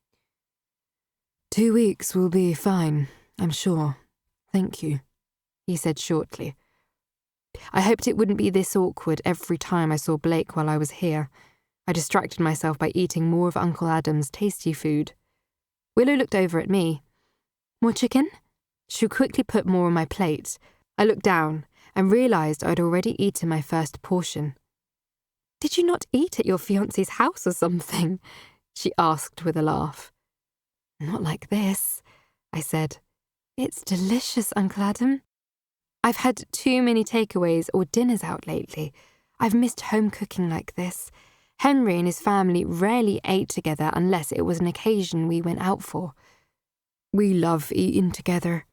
2 weeks will be fine, I'm sure. Thank you, he said shortly. I hoped it wouldn't be this awkward every time I saw Blake while I was here. I distracted myself by eating more of Uncle Adam's tasty food. Willow looked over at me. More chicken? She quickly put more on my plate. I looked down and realised I'd already eaten my first portion. Did you not eat at your fiancé's house or something? She asked with a laugh. Not like this, I said. It's delicious, Uncle Adam. I've had too many takeaways or dinners out lately. I've missed home cooking like this. Henry and his family rarely ate together unless it was an occasion we went out for. We love eating together,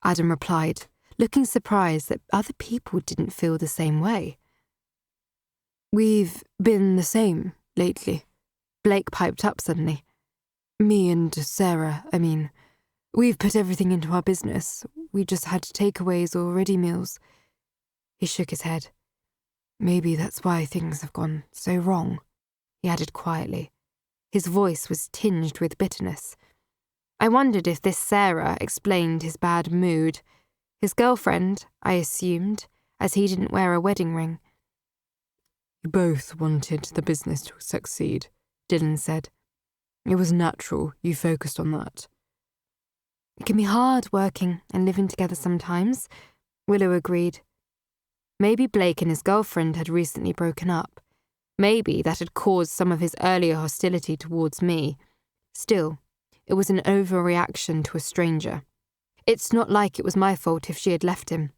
Adam replied, looking surprised that other people didn't feel the same way. We've been the same lately, Blake piped up suddenly. Me and Sarah, I mean. We've put everything into our business. We just had takeaways or ready meals. He shook his head. Maybe that's why things have gone so wrong, he added quietly. His voice was tinged with bitterness. I wondered if this Sarah explained his bad mood. His girlfriend, I assumed, as he didn't wear a wedding ring. You both wanted the business to succeed, Dylan said. It was natural you focused on that. It can be hard working and living together sometimes, Willow agreed. Maybe Blake and his girlfriend had recently broken up. Maybe that had caused some of his earlier hostility towards me. Still, it was an overreaction to a stranger. It's not like it was my fault if she had left him,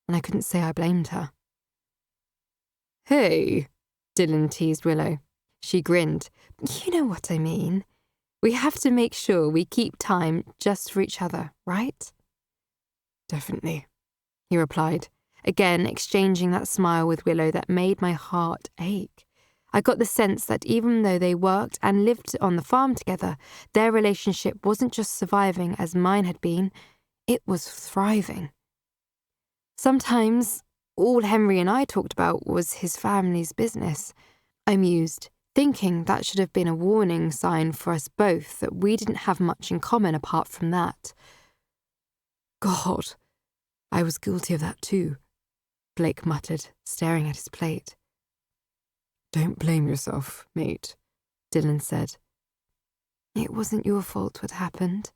and I couldn't say I blamed her. Hey, Dylan teased Willow. She grinned. You know what I mean. We have to make sure we keep time just for each other, right? Definitely, he replied, again exchanging that smile with Willow that made my heart ache. I got the sense that even though they worked and lived on the farm together, their relationship wasn't just surviving as mine had been, it was thriving. Sometimes all Henry and I talked about was his family's business, I mused, thinking that should have been a warning sign for us both that we didn't have much in common apart from that. God, I was guilty of that too, Blake muttered, staring at his plate. Don't blame yourself, mate, Dylan said. It wasn't your fault what happened,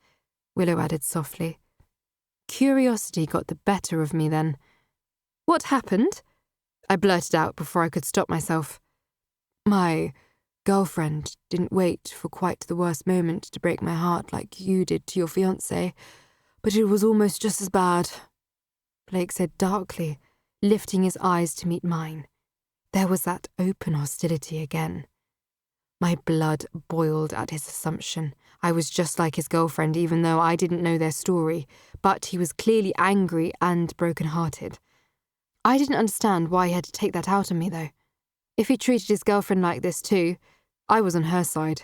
Willow added softly. Curiosity got the better of me then. What happened? I blurted out before I could stop myself. My girlfriend didn't wait for quite the worst moment to break my heart like you did to your fiancé, but it was almost just as bad, Blake said darkly, lifting his eyes to meet mine. There was that open hostility again. My blood boiled at his assumption. I was just like his girlfriend, even though I didn't know their story, but he was clearly angry and broken-hearted. I didn't understand why he had to take that out on me, though. If he treated his girlfriend like this too, I was on her side.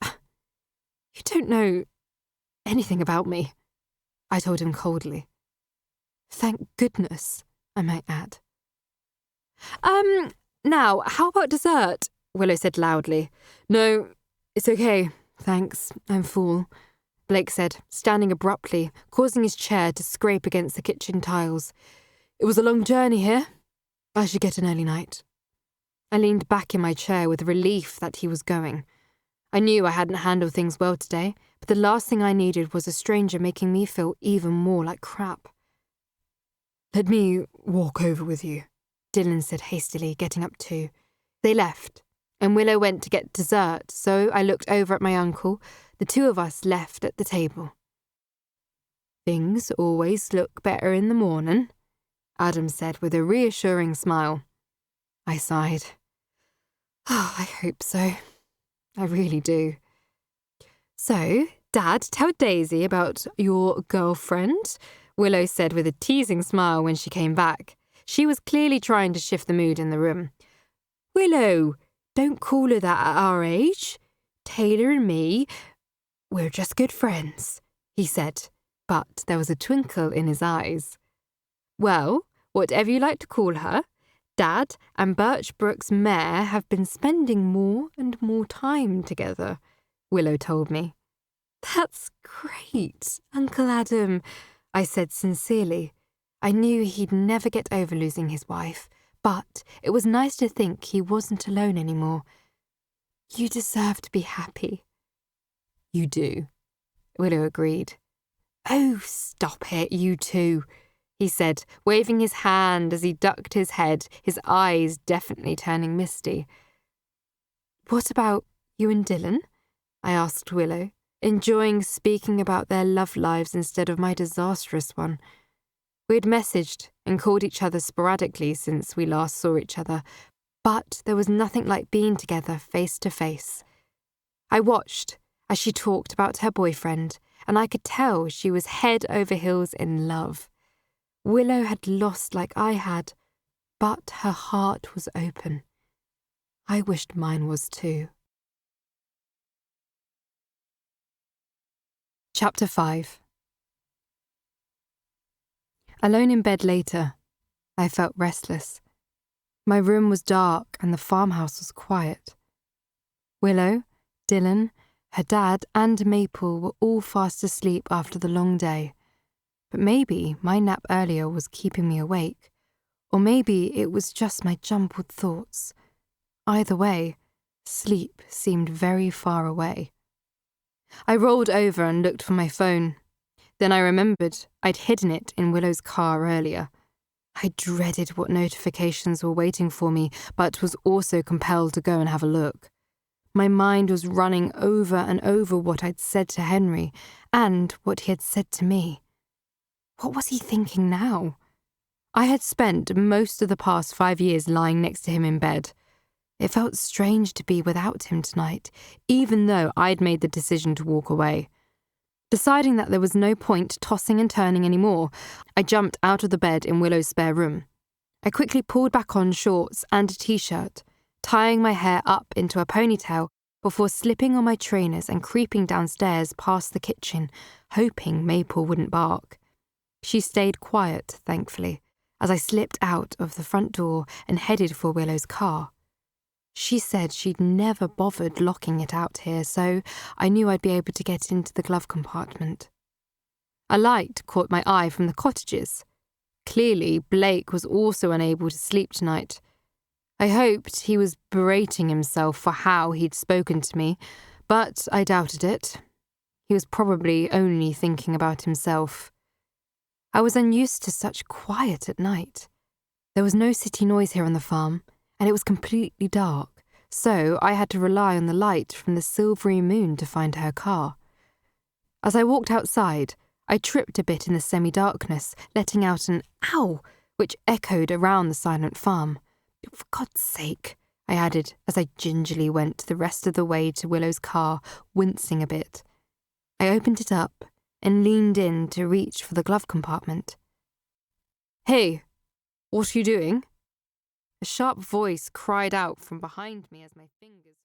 You don't know anything about me, I told him coldly. Thank goodness, I might add. Now, how about dessert? Willow said loudly. No, it's okay, thanks, I'm full, Blake said, standing abruptly, causing his chair to scrape against the kitchen tiles. It was a long journey here. I should get an early night. I leaned back in my chair with relief that he was going. I knew I hadn't handled things well today, but the last thing I needed was a stranger making me feel even more like crap. Let me walk over with you, Dylan said hastily, getting up too. They left, and Willow went to get dessert, so I looked over at my uncle. The two of us left at the table. Things always look better in the morning, Adam said with a reassuring smile. I sighed. Oh, I hope so. I really do. So, Dad, tell Daisy about your girlfriend, Willow said with a teasing smile when she came back. She was clearly trying to shift the mood in the room. Willow, don't call her that at our age. Taylor and me, we're just good friends, he said, but there was a twinkle in his eyes. Well, whatever you like to call her, Dad and Birch Brook's mare have been spending more and more time together, Willow told me. That's great, Uncle Adam, I said sincerely. I knew he'd never get over losing his wife, but it was nice to think he wasn't alone anymore. You deserve to be happy. You do, Willow agreed. Oh, stop it, you two, he said, waving his hand as he ducked his head, his eyes definitely turning misty. What about you and Dylan? I asked Willow, enjoying speaking about their love lives instead of my disastrous one. We had messaged and called each other sporadically since we last saw each other, but there was nothing like being together face to face. I watched as she talked about her boyfriend, and I could tell she was head over heels in love. Willow had lost like I had, but her heart was open. I wished mine was too. Chapter 5. Alone in bed later, I felt restless. My room was dark and the farmhouse was quiet. Willow, Dylan, her dad and Maple were all fast asleep after the long day. But maybe my nap earlier was keeping me awake, or maybe it was just my jumbled thoughts. Either way, sleep seemed very far away. I rolled over and looked for my phone. Then I remembered I'd hidden it in Willow's car earlier. I dreaded what notifications were waiting for me, but was also compelled to go and have a look. My mind was running over and over what I'd said to Henry and what he had said to me. What was he thinking now? I had spent most of the past 5 years lying next to him in bed. It felt strange to be without him tonight, even though I'd made the decision to walk away. Deciding that there was no point tossing and turning anymore, I jumped out of the bed in Willow's spare room. I quickly pulled back on shorts and a t-shirt, tying my hair up into a ponytail before slipping on my trainers and creeping downstairs past the kitchen, hoping Maple wouldn't bark. She stayed quiet, thankfully, as I slipped out of the front door and headed for Willow's car. She said she'd never bothered locking it out here, so I knew I'd be able to get into the glove compartment. A light caught my eye from the cottages. Clearly, Blake was also unable to sleep tonight. I hoped he was berating himself for how he'd spoken to me, but I doubted it. He was probably only thinking about himself. I was unused to such quiet at night. There was no city noise here on the farm, and it was completely dark, so I had to rely on the light from the silvery moon to find her car. As I walked outside, I tripped a bit in the semi-darkness, letting out an ow, which echoed around the silent farm. For God's sake, I added as I gingerly went the rest of the way to Willow's car, wincing a bit. I opened it up and leaned in to reach for the glove compartment. Hey, what are you doing? A sharp voice cried out from behind me as my fingers